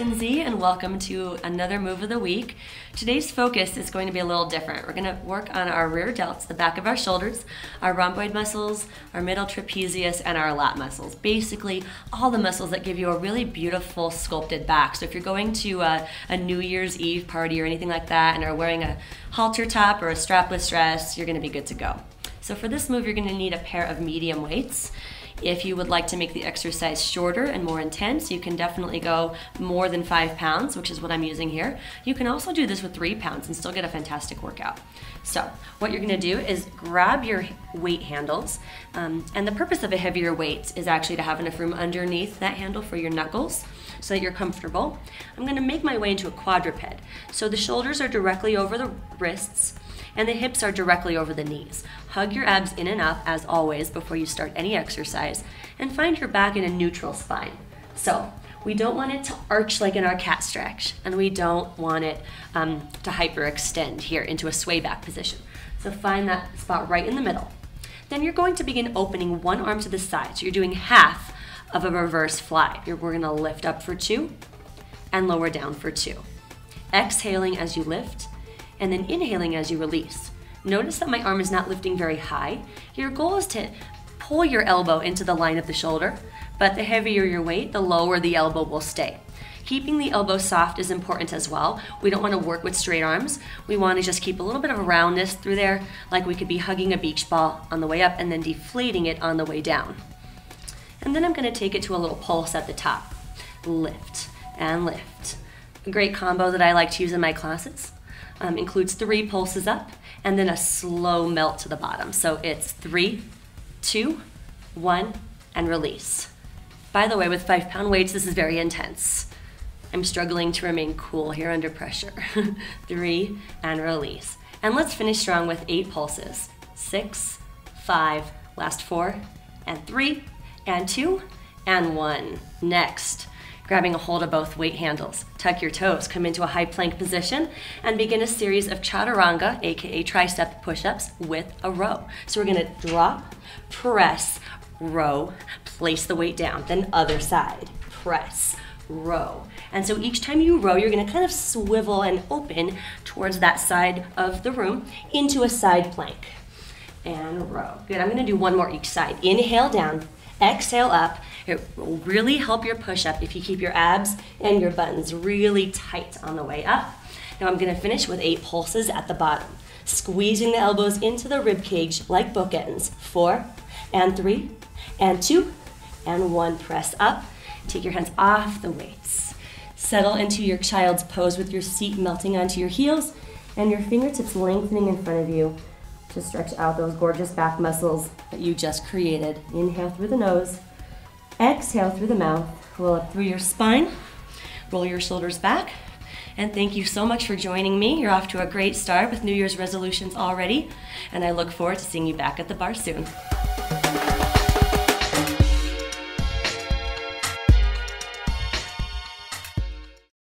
Kristen Z, and welcome to another move of the week. Today's focus is going to be a little different. We're going to work on our rear delts, the back of our shoulders, our rhomboid muscles, our middle trapezius, and our lat muscles. Basically, all the muscles that give you a really beautiful sculpted back. So if you're going to a New Year's Eve party or anything like that and are wearing a halter top or a strapless dress, you're going to be good to go. So for this move, you're going to need a pair of medium weights. If you would like to make the exercise shorter and more intense, you can definitely go more than 5 pounds, which is what I'm using here. You can also do this with 3 pounds and still get a fantastic workout. So what you're gonna do is grab your weight handles, and the purpose of a heavier weight is actually to have enough room underneath that handle for your knuckles so that you're comfortable. I'm gonna make my way into a quadruped. So the shoulders are directly over the wrists, and the hips are directly over the knees. Hug your abs in and up, as always, before you start any exercise, and find your back in a neutral spine. So we don't want it to arch like in our cat stretch, and we don't want it to hyperextend here into a sway back position. So find that spot right in the middle. Then you're going to begin opening one arm to the side. So you're doing half of a reverse fly. We're gonna lift up for 2 and lower down for 2. Exhaling as you lift, and then inhaling as you release. Notice that my arm is not lifting very high. Your goal is to pull your elbow into the line of the shoulder, but the heavier your weight, the lower the elbow will stay. Keeping the elbow soft is important as well. We don't want to work with straight arms. We want to just keep a little bit of a roundness through there, like we could be hugging a beach ball on the way up and then deflating it on the way down. And then I'm going to take it to a little pulse at the top. Lift and lift. A great combo that I like to use in my classes. Includes 3 pulses up and then a slow melt to the bottom. So it's 3, 2, 1, and release. By the way, with 5-pound weights, this is very intense. I'm struggling to remain cool here under pressure. 3, and release. And let's finish strong with 8 pulses. 6, 5, last 4, and 3, and 2, and 1. Next. Grabbing a hold of both weight handles. Tuck your toes, come into a high plank position, and begin a series of chaturanga, aka tricep push-ups, with a row. So we're gonna drop, press, row, place the weight down, then other side, press, row. And so each time you row, you're gonna kind of swivel and open towards that side of the room into a side plank. And row. Good, I'm gonna do one more each side. Inhale down, exhale up. It will really help your push-up if you keep your abs and your buttons really tight on the way up. Now I'm gonna finish with 8 pulses at the bottom. Squeezing the elbows into the rib cage like bookends. 4, and 3, and 2, and 1. Press up. Take your hands off the weights. Settle into your child's pose with your seat melting onto your heels and your fingertips lengthening in front of you to stretch out those gorgeous back muscles that you just created. Inhale through the nose, exhale through the mouth, roll up through your spine, roll your shoulders back, and thank you so much for joining me. You're off to a great start with New Year's resolutions already, and I look forward to seeing you back at the bar soon.